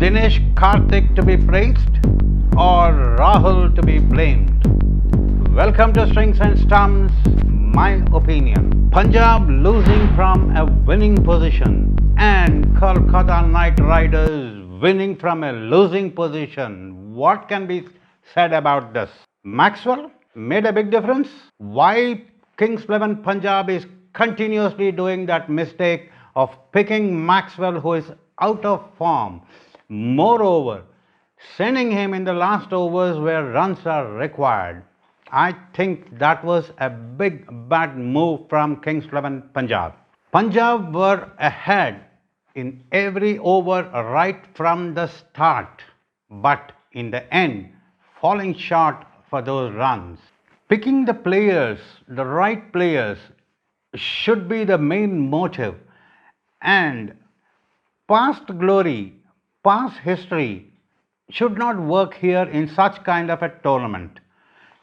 Dinesh Karthik to be praised or Rahul to be blamed? Welcome to Strings and Stumps, my opinion. Punjab losing from a winning position and Kolkata Knight Riders winning from a losing position. What can be said about this? Maxwell made a big difference. Why Kings 11 Punjab is continuously doing that mistake of picking Maxwell, who is out of form. Moreover, sending him in the last overs where runs are required. I think that was a big bad move from Kings 11 Punjab. Punjab were ahead in every over right from the start, but in the end, falling short for those runs. Picking the players, the right players, should be the main motive, and past glory, past history should not work here in such kind of a tournament.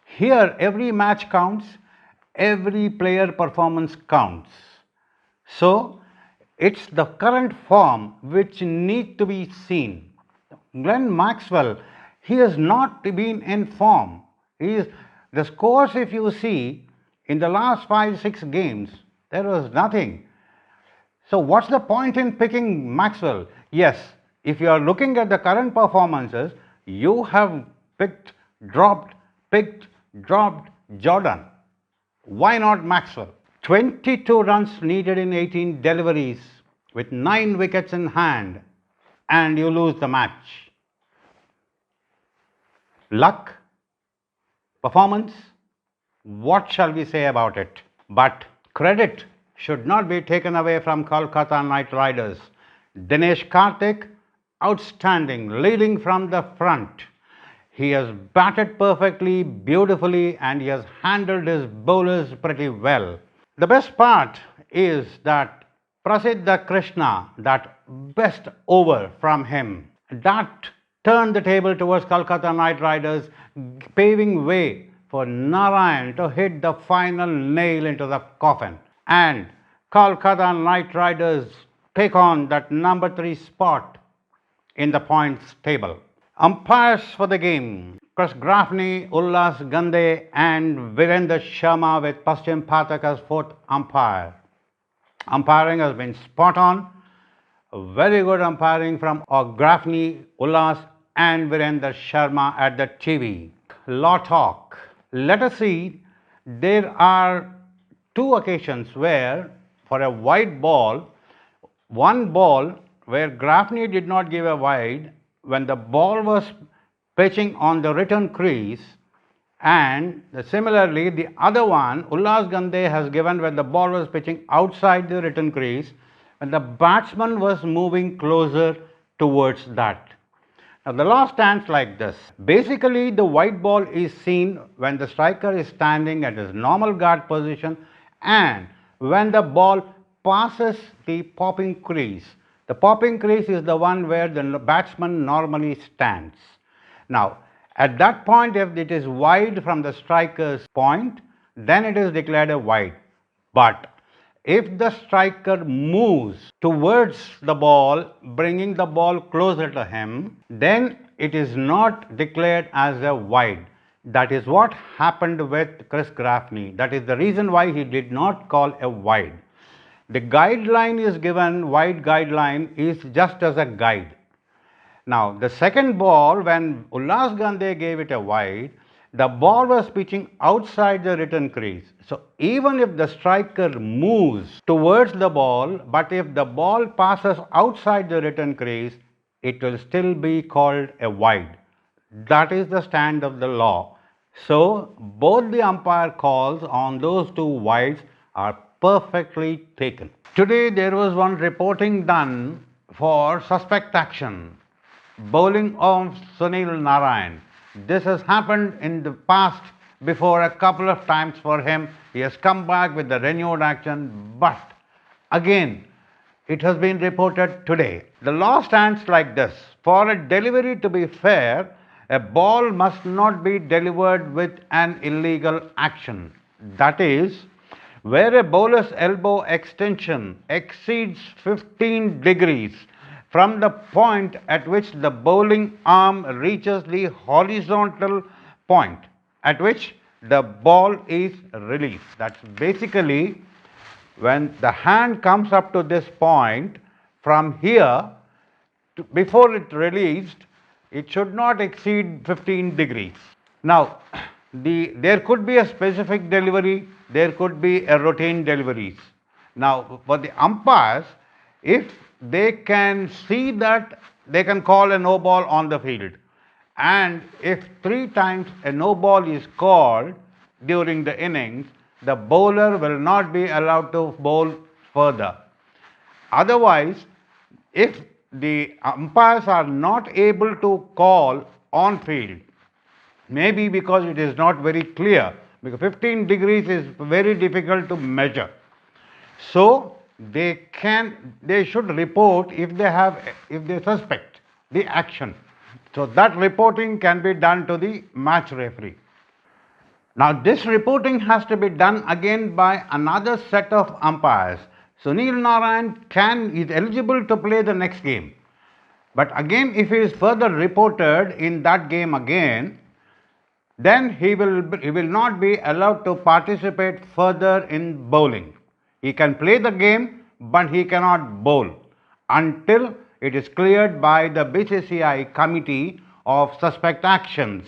Here every match counts, every player performance counts. So it's the current form which need to be seen. Glenn Maxwell, he has not been in form. The scores, if you see, in the last 5-6 games, there was nothing. So what's the point in picking Maxwell? Yes, if you are looking at the current performances, you have picked, dropped Jordan. Why not Maxwell? 22 runs needed in 18 deliveries with 9 wickets in hand, and you lose the match. Luck? Performance? What shall we say about it? But credit should not be taken away from Kolkata Knight Riders. Dinesh Karthik, outstanding, leading from the front. He has batted perfectly, beautifully, and he has handled his bowlers pretty well. The best part is that Prasiddha Krishna, that best over from him, that turned the table towards Kolkata Knight Riders, paving way for Narine to hit the final nail into the coffin. And Kolkata Knight Riders take on that number 3 spot in the points table. Umpires for the game: Chris Grafney, Ullas Gande and Virendra Sharma, with Paschim Pathak as 4th umpire. Umpiring has been spot on. Very good umpiring from Grafney, Ullas and Virendra Sharma at the TV. Law talk. Let us see, there are 2 occasions where for a wide ball, one ball where Grafney did not give a wide when the ball was pitching on the return crease, and similarly the other one Ullas Gande has given when the ball was pitching outside the return crease when the batsman was moving closer towards that. Now the law stands like this. Basically the white ball is seen when the striker is standing at his normal guard position and when the ball passes the popping crease. The popping crease is the one where the batsman normally stands. Now at that point, if it is wide from the striker's point, then it is declared a wide. But if the striker moves towards the ball, bringing the ball closer to him, then it is not declared as a wide. That is what happened with Chris Grafney. That is the reason why he did not call a wide. The guideline is given, wide guideline is just as a guide. Now the second ball, when Ullas Gande gave it a wide, the ball was pitching outside the return crease. So even if the striker moves towards the ball, but if the ball passes outside the return crease, it will still be called a wide. That is the stand of the law. So both the umpire calls on those 2 wides are perfectly taken. Today there was one reporting done for suspect action, bowling of Sunil Narine. This has happened in the past before a couple of times for him. He has come back with the renewed action, but again it has been reported today. The law stands like this. For a delivery to be fair, a ball must not be delivered with an illegal action. That is, where a bowler's elbow extension exceeds 15 degrees from the point at which the bowling arm reaches the horizontal point at which the ball is released. That's basically when the hand comes up to this point, from here, before it released, it should not exceed 15 degrees. Now, there could be a specific delivery, there could be a routine deliveries. Now, for the umpires, if they can see that, they can call a no ball on the field. And if 3 times a no ball is called during the innings, the bowler will not be allowed to bowl further. Otherwise, if the umpires are not able to call on field, maybe because it is not very clear, because 15 degrees is very difficult to measure. So they should report if they suspect the action. So that reporting can be done to the match referee. Now this reporting has to be done again by another set of umpires. Sunil Narine is eligible to play the next game. But again, if he is further reported in that game again, then he will not be allowed to participate further in bowling. He can play the game, but he cannot bowl until it is cleared by the BCCI Committee of Suspect Actions.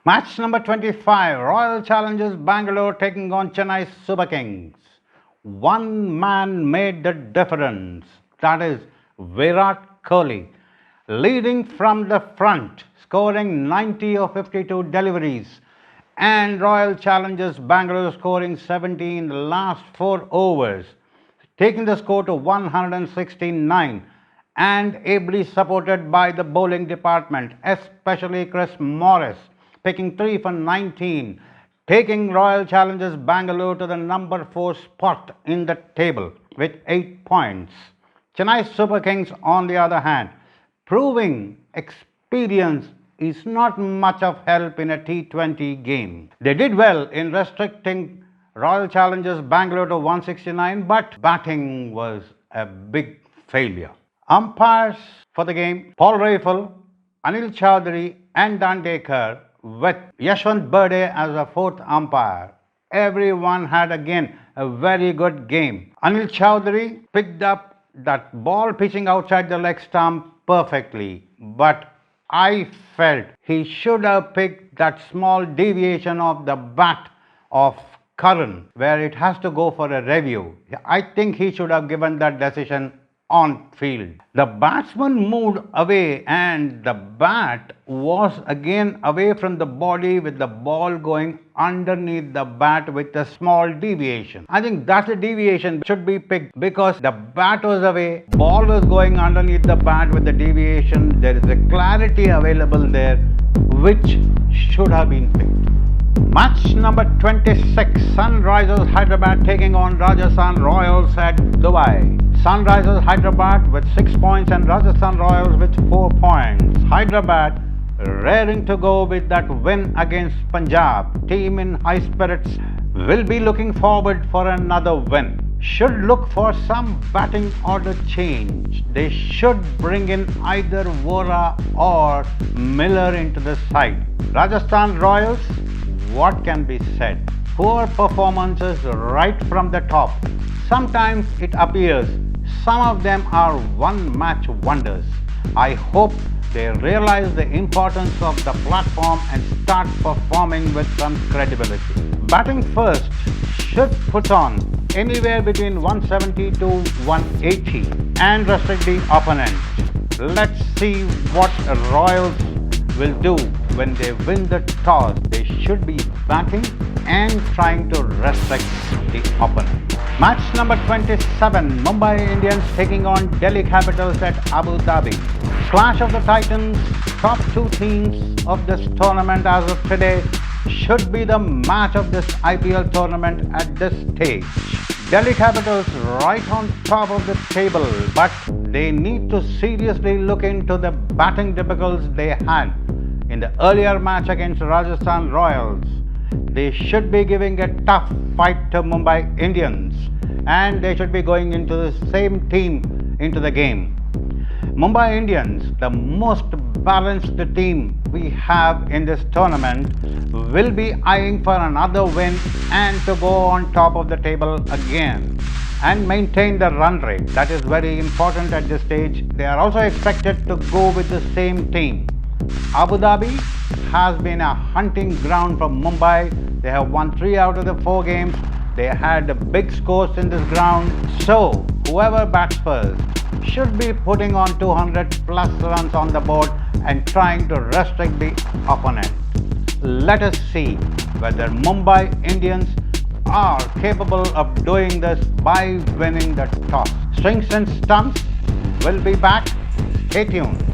Match number 25, Royal Challengers Bangalore taking on Chennai Super Kings. One man made the difference, that is Virat Kohli, leading from the front, scoring 90 of 52 deliveries, and Royal Challengers Bangalore scoring 70 in the last 4 overs, taking the score to 169, and ably supported by the bowling department, especially Chris Morris, picking 3 for 19, taking Royal Challengers Bangalore to the number 4 spot in the table with 8 points. Chennai Super Kings, on the other hand, proving experience is not much of help in a T20 game. They did well in restricting Royal Challengers Bangalore to 169, but batting was a big failure. Umpires for the game, Paul Rafel, Anil Chaudhary and Dandekar, with Yashwant Berde as a 4th umpire. Everyone had again a very good game. Anil Chaudhary picked up that ball pitching outside the leg stump perfectly, but I felt he should have picked that small deviation of the bat of Karan, where it has to go for a review. I think he should have given that decision on field. The batsman moved away and the bat was again away from the body, with the ball going underneath the bat with a small deviation. I think that's a deviation should be picked, because the bat was away, ball was going underneath the bat with the deviation. There is a clarity available there which should have been picked. Match number 26, Sunrisers Hyderabad taking on Rajasthan Royals at Dubai. Sunrisers Hyderabad with 6 points and Rajasthan Royals with 4 points. Hyderabad raring to go with that win against Punjab. Team in high spirits will be looking forward for another win. Should look for some batting order change. They should bring in either Vora or Miller into the side. Rajasthan Royals, what can be said? Poor performances right from the top. Sometimes it appears some of them are one-match wonders. I hope they realize the importance of the platform and start performing with some credibility. Batting first should put on anywhere between 170 to 180 and restrict the opponent. Let's see what Royals will do when they win the toss. They should be batting and trying to restrict the opponent. Match number 27, Mumbai Indians taking on Delhi Capitals at Abu Dhabi. Clash of the Titans, top 2 teams of this tournament as of today, should be the match of this IPL tournament at this stage. Delhi Capitals right on top of the table, but they need to seriously look into the batting difficulties they had in the earlier match against Rajasthan Royals. They should be giving a tough fight to Mumbai Indians, and they should be going into the same team into the game. Mumbai Indians, the most balanced team we have in this tournament, will be eyeing for another win and to go on top of the table again and maintain the run rate. That is very important at this stage. They are also expected to go with the same team. Abu Dhabi has been a hunting ground for Mumbai. They have won 3 out of the 4 games. They had big scores in this ground. So, whoever bats first should be putting on 200 plus runs on the board and trying to restrict the opponent. Let us see whether Mumbai Indians are capable of doing this by winning the toss. Strings and Stumps will be back. Stay tuned.